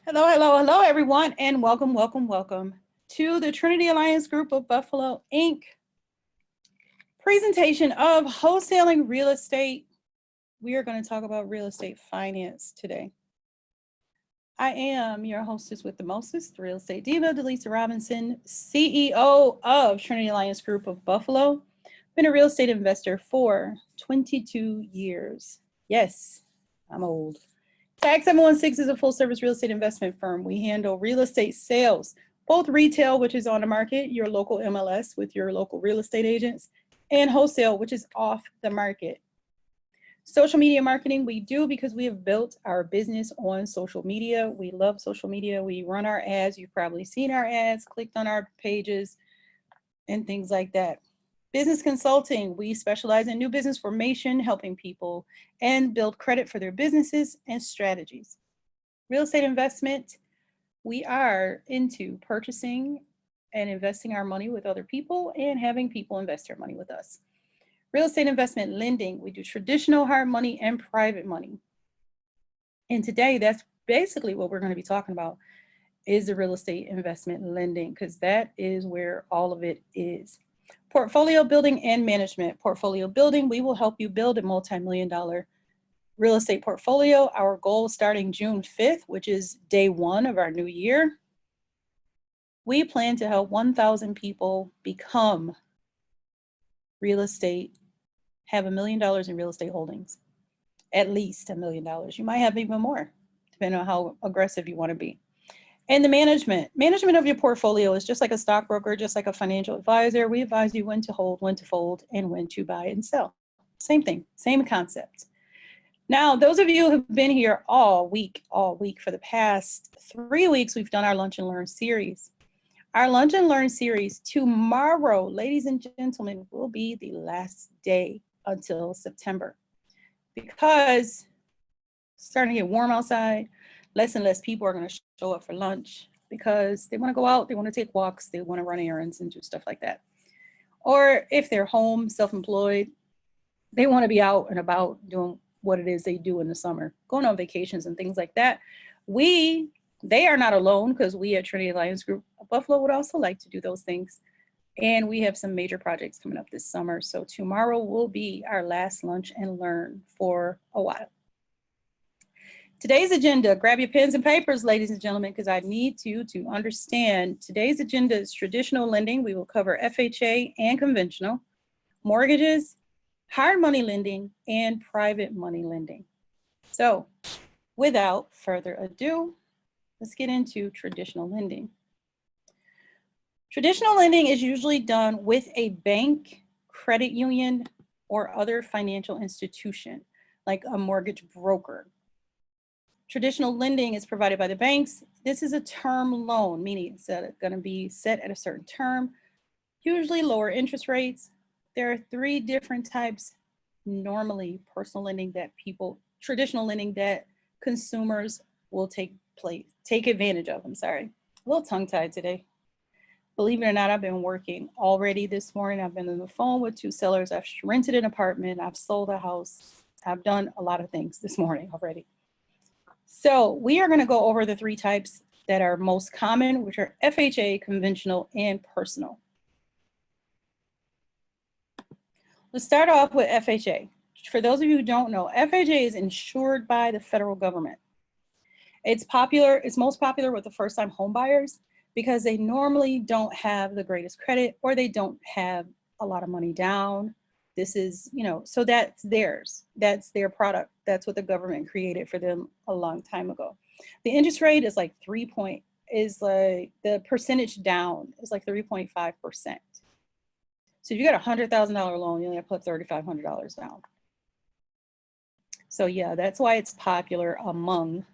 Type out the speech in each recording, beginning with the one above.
Hello, hello, hello, everyone, and welcome, welcome, welcome to the Trinity Alliance Group of Buffalo, Inc. presentation of wholesaling real estate. We are going to talk about real estate finance today. I am your hostess with the mostest, the real estate diva, Delisa Robinson, CEO of Trinity Alliance Group of Buffalo. Been a real estate investor for 22 years. Yes, I'm old. Tag 716 is a full-service real estate investment firm. We handle real estate sales, both retail, which is on the market, your local MLS with your local real estate agents, and wholesale, which is off the market. Social media marketing, we do because we have built our business on social media. We love social media. We run our ads. You've probably seen our ads, clicked on our pages, and things like that. Business consulting, we specialize in new business formation, helping people and build credit for their businesses and strategies. Real estate investment, we are into purchasing and investing our money with other people and having people invest their money with us. Real estate investment lending, we do traditional hard money and private money. And today, that's basically what we're going to be talking about is the real estate investment lending, because that is where all of it is. Portfolio building and management. Portfolio building, we will help you build a multi-million-dollar real estate portfolio. Our goal starting June 5th, which is day one of our new year, we plan to help 1,000 people become real estate, have $1 million in real estate holdings, at least $1 million. You might have even more, depending on how aggressive you want to be. And the management of your portfolio is just like a stockbroker, just like a financial advisor. We advise you when to hold, when to fold, and when to buy and sell. Same thing, same concept. Now, those of you who have been here all week for the past 3 weeks, we've done our Lunch and Learn series. Our Lunch and Learn series tomorrow, ladies and gentlemen, will be the last day until September, because it's starting to get warm outside. Less and less people are going to show up for lunch because they want to go out, they want to take walks, they want to run errands and do stuff like that. Or if they're home, self-employed, they want to be out and about doing what it is they do in the summer, going on vacations and things like that. They are not alone, because we at Trinity Alliance Group of Buffalo would also like to do those things. And we have some major projects coming up this summer. So tomorrow will be our last Lunch and Learn for a while. Today's agenda, grab your pens and papers, ladies and gentlemen, because I need you to understand today's agenda is traditional lending. We will cover FHA and conventional, mortgages, hard money lending, and private money lending. So without further ado, let's get into traditional lending. Traditional lending is usually done with a bank, credit union, or other financial institution, like a mortgage broker. Traditional lending is provided by the banks. This is a term loan, meaning it's going to be set at a certain term, usually lower interest rates. There are 3 different types normally personal lending that traditional lending that consumers will take advantage of. I'm sorry, a little tongue-tied today. Believe it or not, I've been working already this morning. I've been on the phone with 2 sellers. I've rented an apartment. I've sold a house. I've done a lot of things this morning already. So we are going to go over the 3 types that are most common, which are FHA, conventional, and personal. Let's start off with FHA. For those of you who don't know, FHA is insured by the federal government. It's most popular with the first-time home buyers because they normally don't have the greatest credit, or they don't have a lot of money down. This is, so that's theirs. That's their product. That's what the government created for them a long time ago. The interest rate is like the percentage down is like 3.5%. So if you got a $100,000 loan, you only have to put $3,500 down. So yeah, that's why it's popular among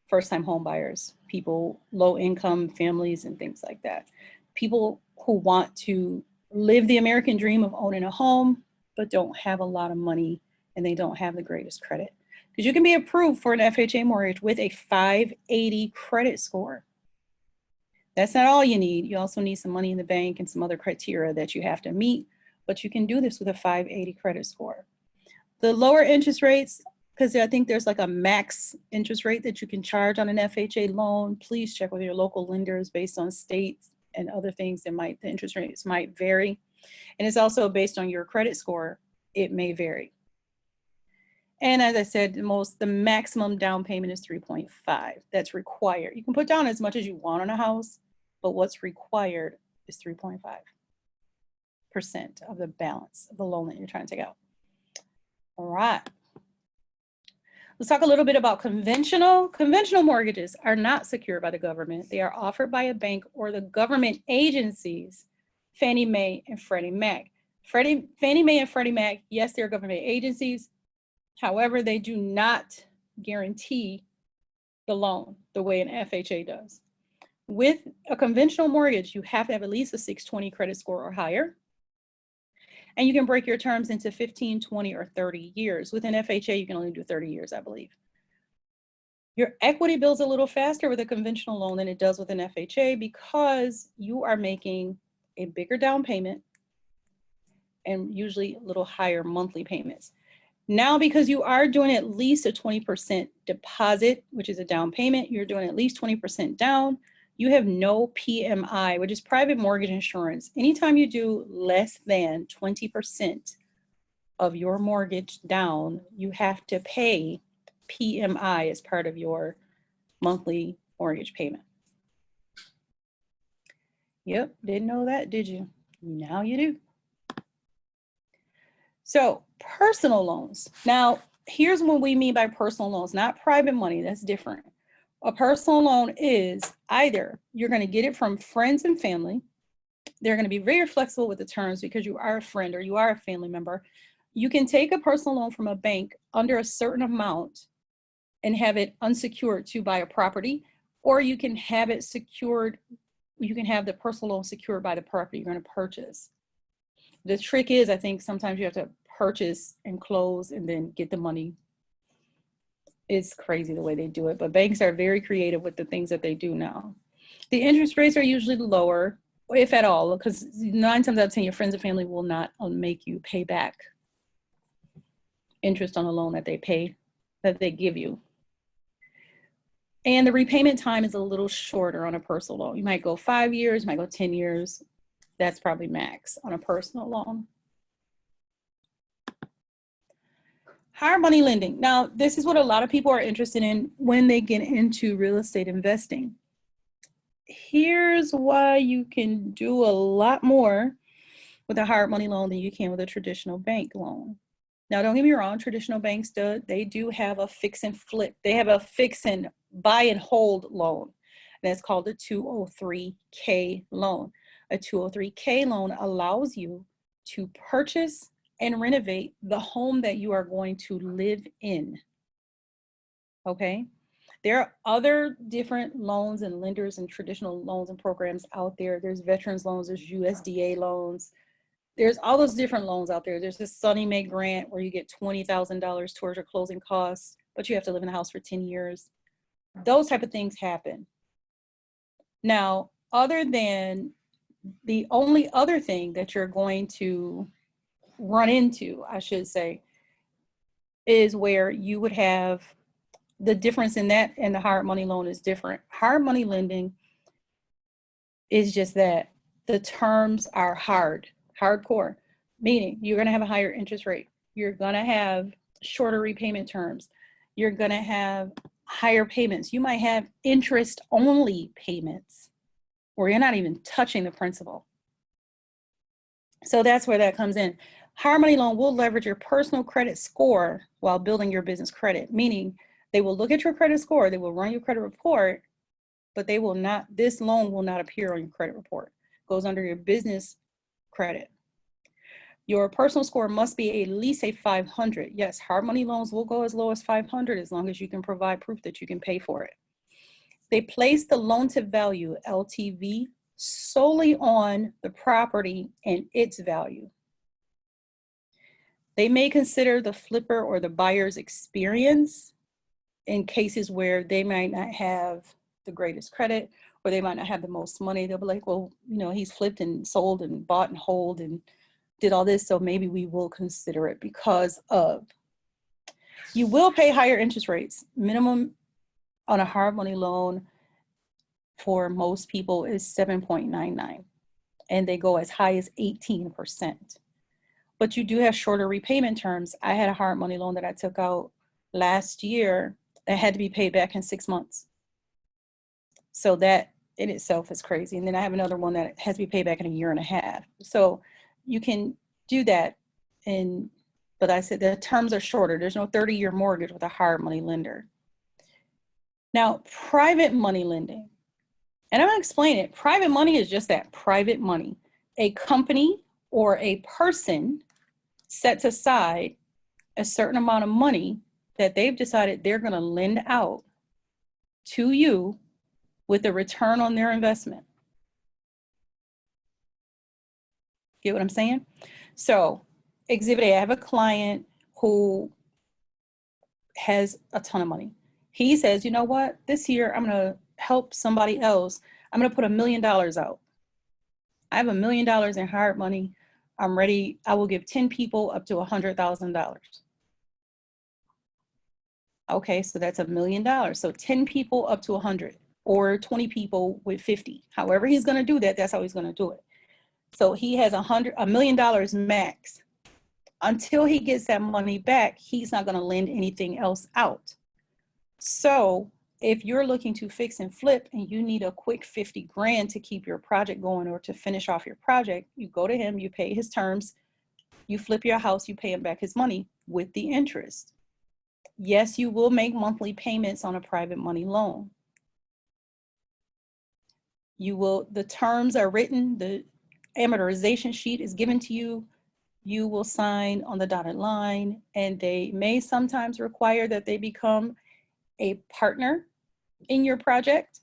first-time home buyers, people, low-income families and things like that. People who want to live the American dream of owning a home, but don't have a lot of money and they don't have the greatest credit. Because you can be approved for an FHA mortgage with a 580 credit score. That's not all you need. You also need some money in the bank and some other criteria that you have to meet, but you can do this with a 580 credit score. The lower interest rates because I think there's like a max interest rate that you can charge on an FHA loan. Please check with your local lenders based on states and other things that the interest rates might vary. And it's also based on your credit score. It may vary. And as I said, the maximum down payment is 3.5. That's required. You can put down as much as you want on a house, but what's required is 3.5% of the balance of the loan that you're trying to take out. All right. Let's talk a little bit about conventional. Conventional mortgages are not secured by the government. They are offered by a bank or the government agencies, Fannie Mae and Freddie Mac. Fannie Mae and Freddie Mac, yes, they're government agencies. However, they do not guarantee the loan the way an FHA does. With a conventional mortgage, you have to have at least a 620 credit score or higher. And you can break your terms into 15, 20, or 30 years. With an FHA, you can only do 30 years, I believe. Your equity builds a little faster with a conventional loan than it does with an FHA because you are making a bigger down payment and usually a little higher monthly payments. Now, because you are doing at least a 20% deposit, which is a down payment, you're doing at least 20% down, you have no PMI, which is private mortgage insurance. Anytime you do less than 20% of your mortgage down, you have to pay PMI as part of your monthly mortgage payment. Yep, didn't know that, did you? Now you do. So personal loans. Now, here's what we mean by personal loans, not private money, that's different. A personal loan is either you're going to get it from friends and family. They're going to be very flexible with the terms because you are a friend or you are a family member. You can take a personal loan from a bank under a certain amount and have it unsecured to buy a property, or you can have it secured. You can have the personal loan secured by the property you're going to purchase. The trick is, I think sometimes you have to purchase and close and then get the money. It's crazy the way they do it, but banks are very creative with the things that they do now. The interest rates are usually lower, if at all, because 9 times out of 10, your friends and family will not make you pay back interest on a loan that they give you. And the repayment time is a little shorter on a personal loan. You might go 5 years, you might go 10 years. That's probably max on a personal loan. Hard money lending. Now, this is what a lot of people are interested in when they get into real estate investing. Here's why you can do a lot more with a hard money loan than you can with a traditional bank loan. Now, don't get me wrong, traditional banks they do have a fix and flip. They have a fix and buy and hold loan. That's called a 203K loan. A 203K loan allows you to purchase and renovate the home that you are going to live in. Okay? There are other different loans and lenders and traditional loans and programs out there. There's veterans loans, there's USDA loans. There's all those different loans out there. There's this Sunny Mae grant where you get $20,000 towards your closing costs, but you have to live in the house for 10 years. Those type of things happen. Now, other than the only other thing that you're going to run into, I should say, is where you would have the difference in that and the hard money loan is different. Hard money lending is just that the terms are hardcore, meaning you're going to have a higher interest rate. You're going to have shorter repayment terms. You're going to have higher payments. You might have interest only payments where you're not even touching the principal. So that's where that comes in. Hard money loan will leverage your personal credit score while building your business credit, meaning they will look at your credit score, they will run your credit report, but this loan will not appear on your credit report. It goes under your business credit. Your personal score must be at least a 500. Yes, hard money loans will go as low as 500 as long as you can provide proof that you can pay for it. They place the loan to value, LTV, solely on the property and its value. They may consider the flipper or the buyer's experience in cases where they might not have the greatest credit or they might not have the most money. They'll be like, well, he's flipped and sold and bought and hold and did all this, so maybe we will consider it because of. You will pay higher interest rates. Minimum on a hard money loan for most people is 7.99, and they go as high as 18%. But you do have shorter repayment terms. I had a hard money loan that I took out last year that had to be paid back in 6 months. So that in itself is crazy. And then I have another one that has to be paid back in a year and a half. So you can do that. But I said the terms are shorter. There's no 30-year mortgage with a hard money lender. Now, private money lending. And I'm going to explain it. Private money is just that, private money. A company or a person sets aside a certain amount of money that they've decided they're going to lend out to you with a return on their investment. Get what I'm saying? So, Exhibit A, I have a client who has a ton of money. He says, you know what? This year I'm going to help somebody else. I'm going to put $1 million out. I have $1 million in hard money. I'm ready. I will give 10 people up to $100,000. Okay, so that's $1 million. So 10 people up to 100, or 20 people with 50. However he's going to do that, that's how he's going to do it. So he has $1 million max. Until he gets that money back, he's not going to lend anything else out. So if you're looking to fix and flip and you need a quick 50 grand to keep your project going or to finish off your project, you go to him, you pay his terms, you flip your house, you pay him back his money with the interest. Yes, you will make monthly payments on a private money loan. You will, the terms are written, the amortization sheet is given to you. You will sign on the dotted line, and they may sometimes require that they become a partner in your project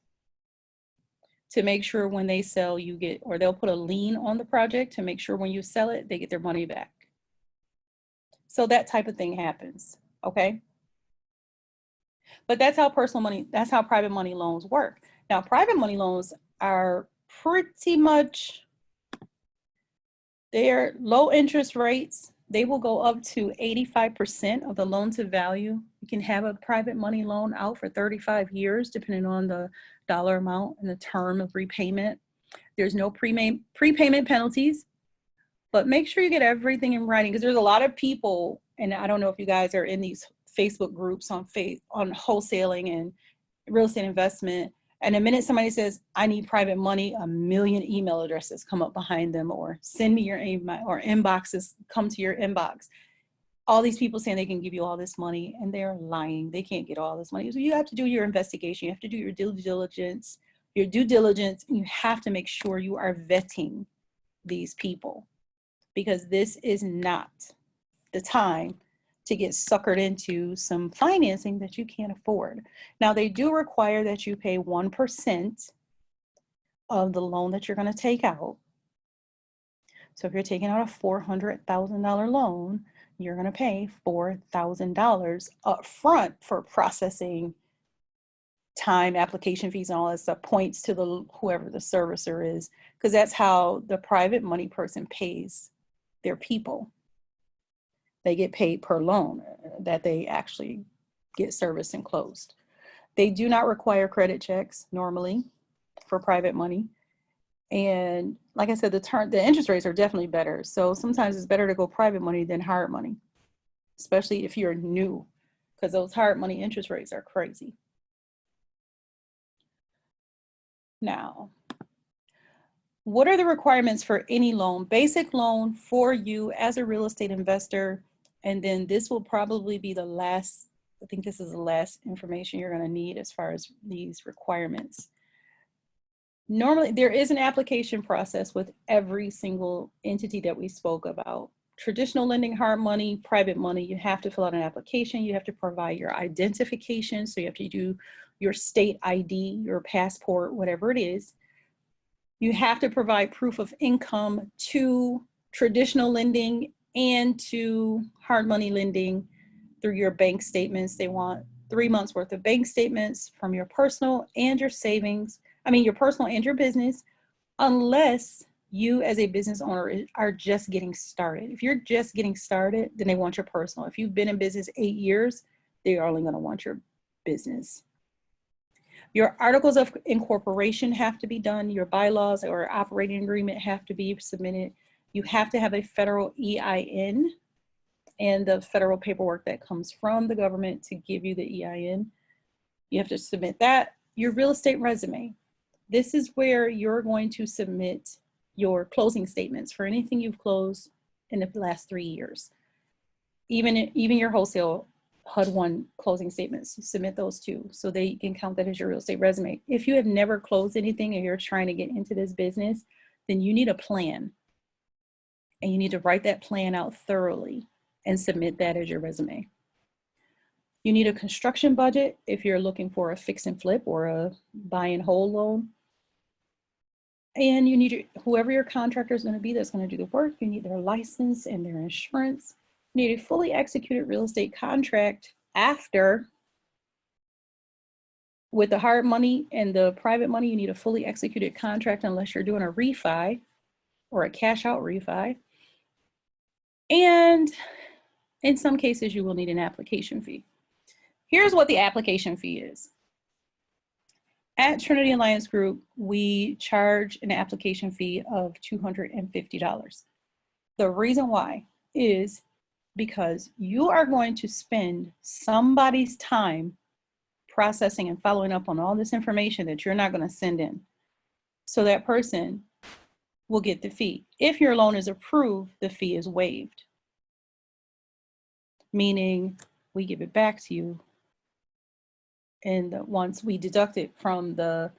to make sure when they sell you get, or they'll put a lien on the project to make sure when you sell it, they get their money back. So that type of thing happens, okay? But that's how that's how private money loans work. Now, private money loans are pretty much, they're low interest rates. They will go up to 85% of the loan to value. You can have a private money loan out for 35 years, depending on the dollar amount and the term of repayment. There's no prepayment penalties, but make sure you get everything in writing, because there's a lot of people, and I don't know if you guys are in these Facebook groups on wholesaling and real estate investment. And the minute somebody says, I need private money, 1 million email addresses come up behind them, or send me your email, or inboxes come to your inbox. All these people saying they can give you all this money, and they're lying. They can't get all this money. So you have to do your investigation. You have to do your due diligence, and you have to make sure you are vetting these people, because this is not the time to get suckered into some financing that you can't afford. Now, they do require that you pay 1% of the loan that you're going to take out. So if you're taking out a $400,000 loan, you're going to pay $4,000 up front for processing time, application fees, and all that stuff, points to the whoever the servicer is, because that's how the private money person pays their people. They get paid per loan that they actually get serviced and closed. They do not require credit checks normally for private money. And like I said, the interest rates are definitely better. So sometimes it's better to go private money than hard money, especially if you're new, because those hard money interest rates are crazy. Now, what are the requirements for any loan? Basic loan for you as a real estate investor. And then this will probably be the last, I think this is the last information you're going to need as far as these requirements. Normally, there is an application process with every single entity that we spoke about. Traditional lending, hard money, private money, you have to fill out an application. You have to provide your identification. So you have to do your state ID, your passport, whatever it is. You have to provide proof of income to traditional lending and to hard money lending through your bank statements. They want 3 months worth of bank statements from your personal and your savings. Your personal and your business, unless you as a business owner are just getting started. If you're just getting started, then they want your personal. If you've been in business 8 years, they are only going to want your business. Your articles of incorporation have to be done. Your bylaws or operating agreement have to be submitted. You have to have a federal EIN and the federal paperwork that comes from the government to give you the EIN. You have to submit that. Your real estate resume. This is where you're going to submit your closing statements for anything you've closed in the last 3 years. Even your wholesale HUD-1 closing statements, you submit those too, so they can count that as your real estate resume. If you have never closed anything and you're trying to get into this business, then you need a plan. And you need to write that plan out thoroughly and submit that as your resume. You need a construction budget if you're looking for a fix and flip or a buy and hold loan. And you need whoever your contractor is going to be that's going to do the work, you need their license and their insurance. You need a fully executed real estate contract after. With the hard money and the private money, you need a fully executed contract unless you're doing a refi or a cash out refi. And in some cases, you will need an application fee. Here's what the application fee is. At Trinity Alliance Group, we charge an application fee of $250. The reason why is because you are going to spend somebody's time processing and following up on all this information that you're not going to send in. So that person will get the fee. If your loan is approved, the fee is waived, meaning we give it back to you. And once we deduct it from the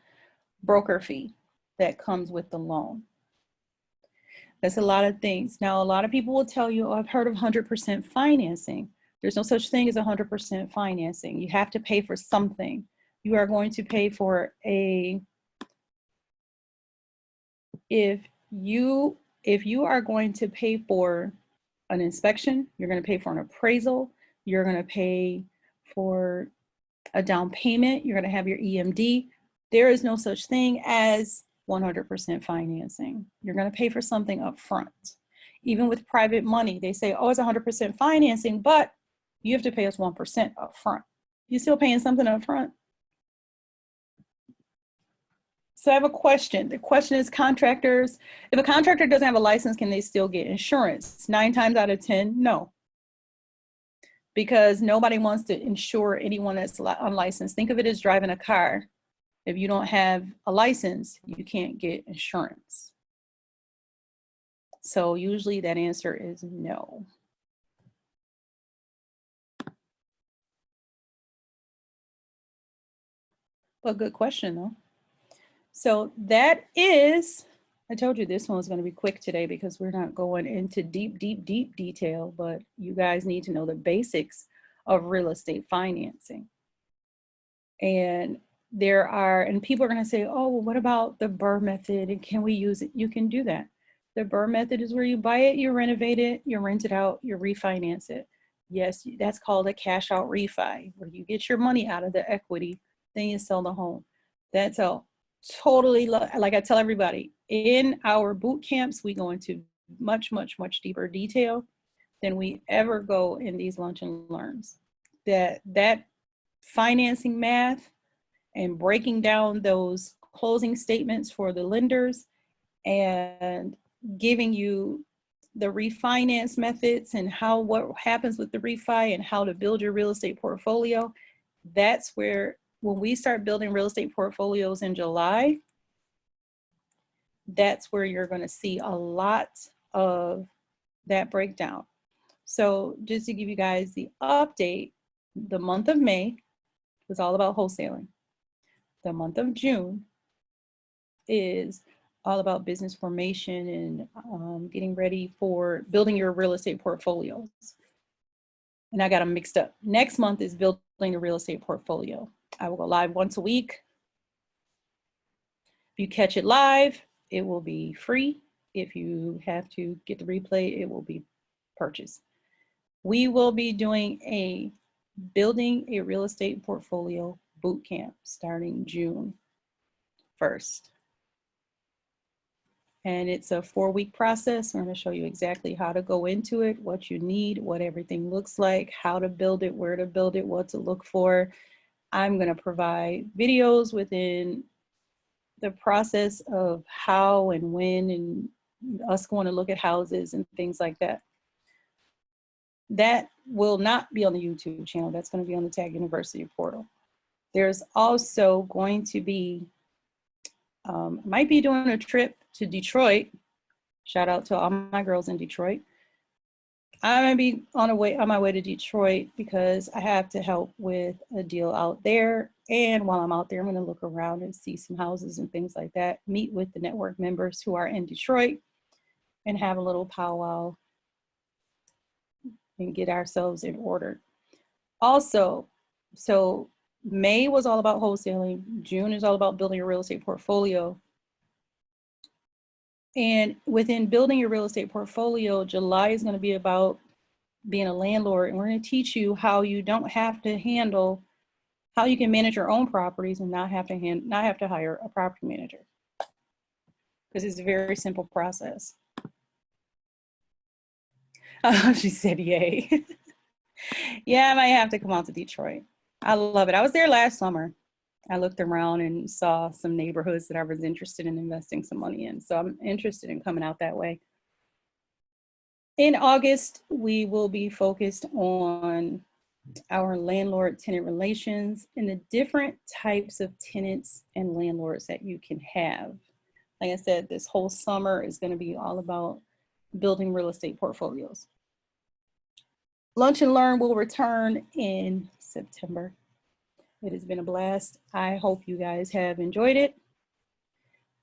broker fee that comes with the loan. That's a lot of things. Now, a lot of people will tell you, oh, I've heard of 100% financing. There's no such thing as 100% financing. You have to pay for something. You are going to pay for if you are going to pay for an inspection, you're going to pay for an appraisal, you're going to pay for a down payment, you're going to have your EMD. There is no such thing as 100% financing. You're going to pay for something up front. Even with private money, they say, oh, it's 100% financing, but you have to pay us 1% up front. You're still paying something up front. So I have a question. The question is contractors. If a contractor doesn't have a license, can they still get insurance? 9 times out of 10, no. Because nobody wants to insure anyone that's unlicensed. Think of it as driving a car. If you don't have a license, you can't get insurance. So usually that answer is no. But good question though. So that is, I told you this one was going to be quick today because we're not going into deep detail, but you guys need to know the basics of real estate financing. And people are going to say, oh, well, what about the BRRRR method? And can we use it? You can do that. The BRRRR method is where you buy it, you renovate it, you rent it out, you refinance it. Yes, that's called a cash out refi, where you get your money out of the equity, then you sell the home. That's all. Totally, like I tell everybody, in our boot camps, we go into much deeper detail than we ever go in these lunch and learns. That financing math and breaking down those closing statements for the lenders and giving you the refinance methods and what happens with the refi and how to build your real estate portfolio. That's where, when we start building real estate portfolios in July, that's where you're going to see a lot of that breakdown. So just to give you guys the update, the month of May was all about wholesaling. The month of June is all about business formation and getting ready for building your real estate portfolios. And I got them mixed up. Next month is building a real estate portfolio. I will go live once a week. If you catch it live, it will be free. If you have to get the replay, it will be purchased. We will be doing building a real estate portfolio boot camp starting June 1st. And it's a 4-week process. We're going to show you exactly how to go into it, what you need, what everything looks like, how to build it, where to build it, what to look for. I'm going to provide videos within the process of how and when and us going to look at houses and things like that. That will not be on the YouTube channel. That's going to be on the Tag University portal. There's also going to be, might be doing a trip to Detroit. Shout out to all my girls in Detroit. I'm gonna be on my way to Detroit because I have to help with a deal out there. And while I'm out there, I'm gonna look around and see some houses and things like that, meet with the network members who are in Detroit and have a little powwow and get ourselves in order. Also, so May was all about wholesaling. June is all about building a real estate portfolio. And within building your real estate portfolio, July is going to be about being a landlord. And we're going to teach you how you don't have to handle, how you can manage your own properties and not have to hire a property manager. Because it's a very simple process. She said, yay. Yeah, I might have to come out to Detroit. I love it. I was there last summer. I looked around and saw some neighborhoods that I was interested in investing some money in. So I'm interested in coming out that way. In August, we will be focused on our landlord-tenant relations and the different types of tenants and landlords that you can have. Like I said, this whole summer is going to be all about building real estate portfolios. Lunch and Learn will return in September. It has been a blast. I hope you guys have enjoyed it.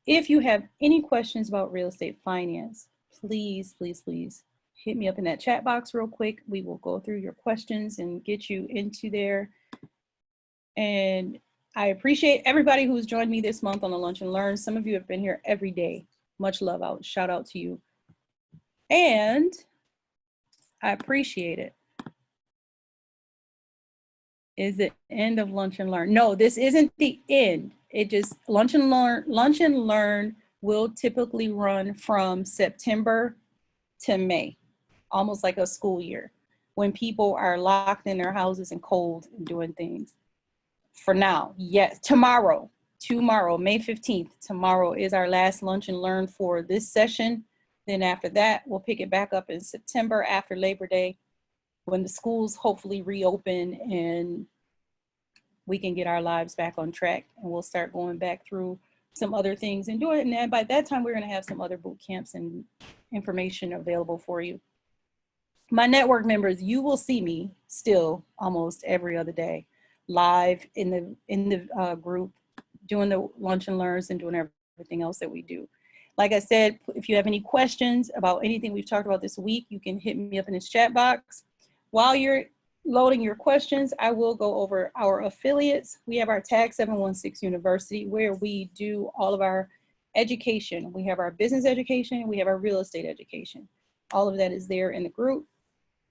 If you have any questions about real estate finance, please, please, please hit me up in that chat box real quick. We will go through your questions and get you into there. And I appreciate everybody who's joined me this month on the Lunch and Learn. Some of you have been here every day. Much love out. Shout out to you. And I appreciate it. Is the end of Lunch and Learn? No, this isn't the end. It just Lunch and Learn will typically run from September to May, almost like a school year, when people are locked in their houses and cold and doing things. For now, yes, tomorrow, May 15th, tomorrow is our last Lunch and Learn for this session. Then after that, we'll pick it back up in September after Labor Day, when the schools hopefully reopen and we can get our lives back on track, and we'll start going back through some other things and do it. And then by that time, we're going to have some other boot camps and information available for you. My network members, you will see me still almost every other day live in the group, doing the Lunch and Learns and doing everything else that we do. Like I said, if you have any questions about anything we've talked about this week, you can hit me up in this chat box. While you're loading your questions, I will go over our affiliates. We have our Tag 716 University, where we do all of our education. We have our business education, we have our real estate education. All of that is there in the group.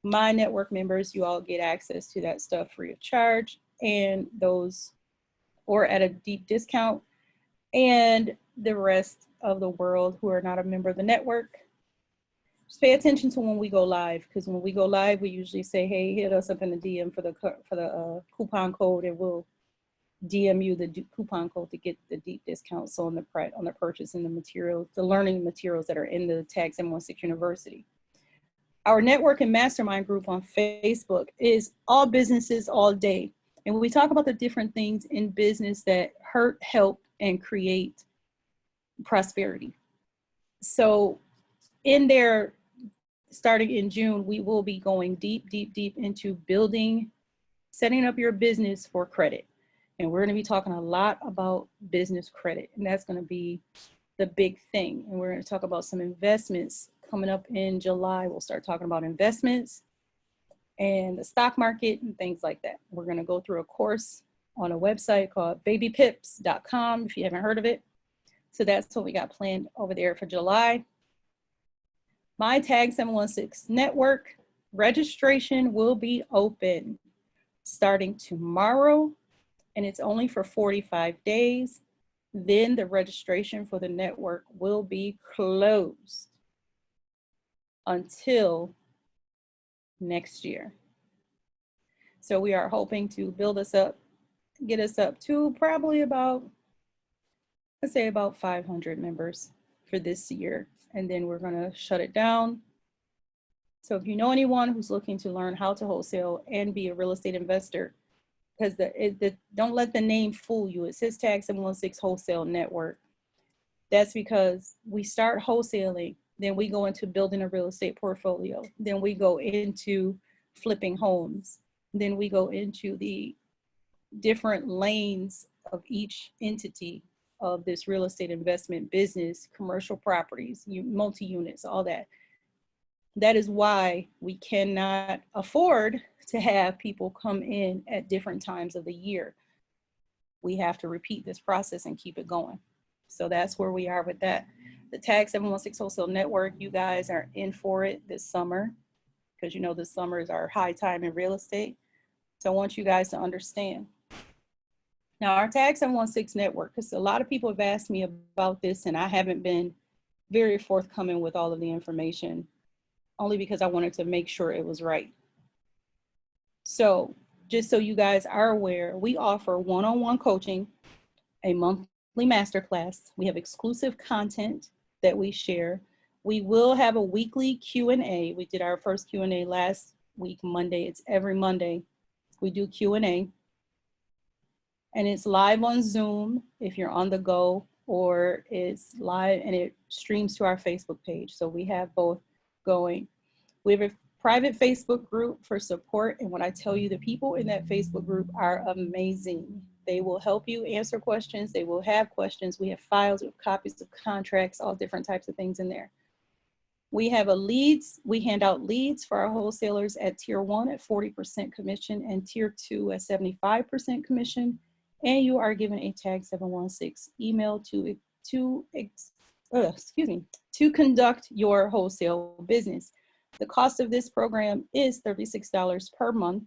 My network members, you all get access to that stuff free of charge, and those, or at a deep discount. And the rest of the world who are not a member of the network, just pay attention to when we go live, because when we go live, we usually say, hey, hit us up in the DM for the coupon code, and we'll DM you the coupon code to get the deep discount. So on the purchase and the materials, the learning materials that are in the Tag 716 University. Our network and mastermind group on Facebook is all businesses all day. And we talk about the different things in business that hurt, help, and create prosperity. So in there, starting in June, we will be going deep, deep, deep into building, setting up your business for credit. And we're going to be talking a lot about business credit. And that's going to be the big thing. And we're going to talk about some investments coming up in July. We'll start talking about investments and the stock market and things like that. We're going to go through a course on a website called babypips.com, if you haven't heard of it. So that's what we got planned over there for July. My Tag 716 network registration will be open starting tomorrow, and it's only for 45 days. then the registration for the network will be closed until next year. So we are hoping to build us up, get us up to probably about, let's say about 500 members for this year. And then we're gonna shut it down. So if you know anyone who's looking to learn how to wholesale and be a real estate investor, because don't let the name fool you. It says Tag 716 Wholesale Network. That's because we start wholesaling, then we go into building a real estate portfolio, then we go into flipping homes, then we go into the different lanes of each entity of this real estate investment business, commercial properties, multi-units, all that. That is why we cannot afford to have people come in at different times of the year. We have to repeat this process and keep it going. So that's where we are with that. The Tag 716 Wholesale Network, you guys are in for it this summer, because you know this summer is our high time in real estate. So I want you guys to understand. Now our Tag 716 network, because a lot of people have asked me about this and I haven't been very forthcoming with all of the information, only because I wanted to make sure it was right. So just so you guys are aware, we offer one-on-one coaching, a monthly masterclass. We have exclusive content that we share. We will have a weekly Q&A. We did our first Q&A last week, Monday. It's every Monday. We do Q&A. And it's live on Zoom if you're on the go, or it's live and it streams to our Facebook page. So we have both going. We have a private Facebook group for support. And when I tell you, the people in that Facebook group are amazing. They will help you answer questions. They will have questions. We have files with copies of contracts, all different types of things in there. We have we hand out leads for our wholesalers at tier 1 at 40% commission and tier 2 at 75% commission. And you are given a Tag 716 email to conduct your wholesale business. The cost of this program is $36 per month.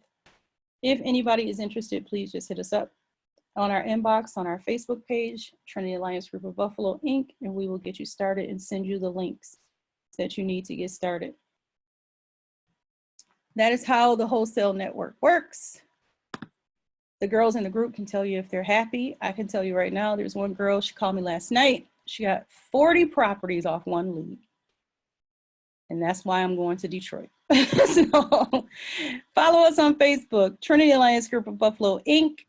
If anybody is interested, please just hit us up on our inbox, on our Facebook page, Trinity Alliance Group of Buffalo, Inc., and we will get you started and send you the links that you need to get started. That is how the wholesale network works. The girls in the group can tell you if they're happy. I can tell you right now, there's one girl, she called me last night. She got 40 properties off one lead. And that's why I'm going to Detroit. So follow us on Facebook, Trinity Alliance Group of Buffalo, Inc.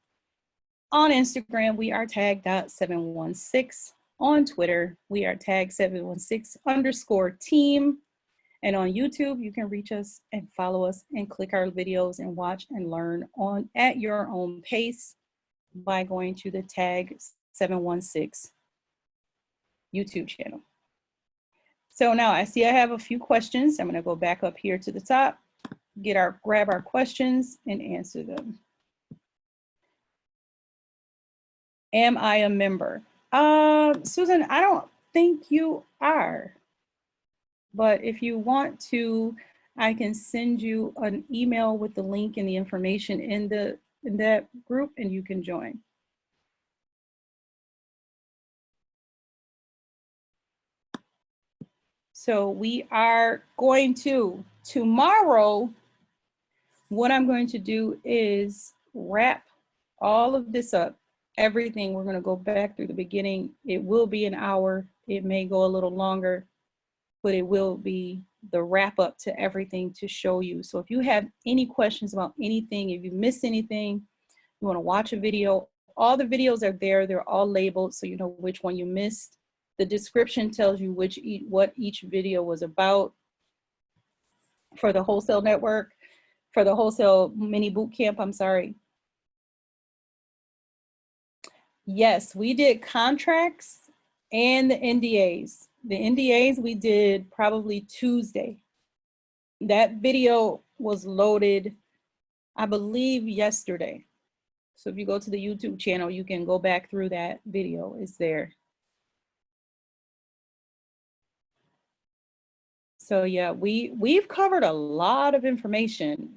On Instagram, we are tag.716. On Twitter, we are tag716_team. And on YouTube, you can reach us and follow us and click our videos and watch and learn at your own pace by going to the Tag 716 YouTube channel. So now I see I have a few questions. I'm going to go back up here to the top, grab our questions and answer them. Am I a member? Susan, I don't think you are. But if you want to, I can send you an email with the link and the information in that group, and you can join. So we are going to, tomorrow, what I'm going to do is wrap all of this up, everything. We're going to go back through the beginning. It will be an hour. It may go a little longer, but it will be the wrap up to everything to show you. So if you have any questions about anything, if you missed anything, you want to watch a video, all the videos are there. They're all labeled so you know which one you missed. The description tells you what each video was about. For the wholesale network, for the wholesale mini boot camp, I'm sorry. Yes, we did contracts and the NDAs. The NDAs we did probably Tuesday. That video was loaded, I believe, yesterday. So if you go to the YouTube channel, you can go back through that video. It's there. So yeah, we've covered a lot of information.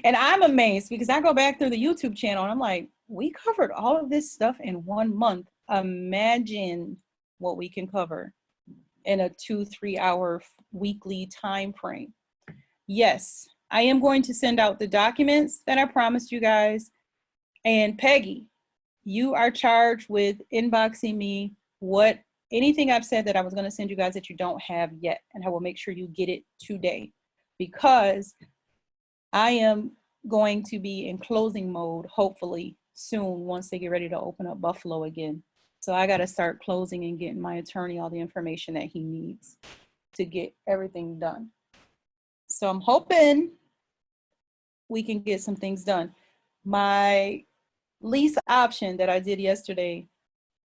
And I'm amazed because I go back through the YouTube channel and I'm like, we covered all of this stuff in 1 month. imagine what we can cover in a 2-3 hour weekly time frame. Yes, I am going to send out the documents that I promised you guys. And Peggy, you are charged with inboxing me anything I've said that I was going to send you guys that you don't have yet. And I will make sure you get it today, because I am going to be in closing mode, hopefully soon, once they get ready to open up Buffalo again. So I got to start closing and getting my attorney all the information that he needs to get everything done. So I'm hoping we can get some things done. My lease option that I did yesterday,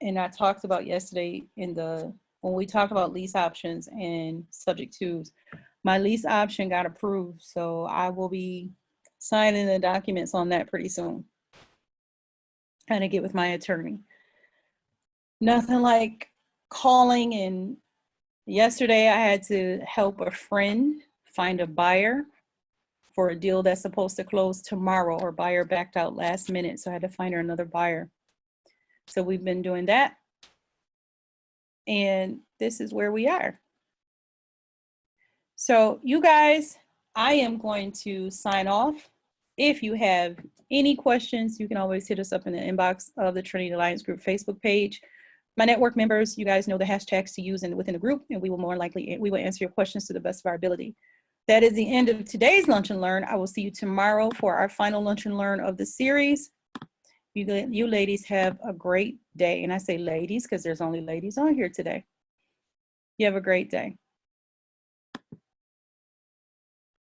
and I talked about yesterday when we talked about lease options and subject twos, my lease option got approved. So I will be signing the documents on that pretty soon. Kind of get with my attorney. Nothing like calling, and yesterday I had to help a friend find a buyer for a deal that's supposed to close tomorrow. Or buyer backed out last minute, so I had to find her another buyer. So we've been doing that, and this is where we are. So you guys, I am going to sign off. If you have any questions, you can always hit us up in the inbox of the Trinity Alliance Group Facebook page. My network members, you guys know the hashtags to use within the group, and we will answer your questions to the best of our ability. That is the end of today's Lunch and Learn. I will see you tomorrow for our final Lunch and Learn of the series. You ladies have a great day. And I say ladies because there's only ladies on here today. You have a great day.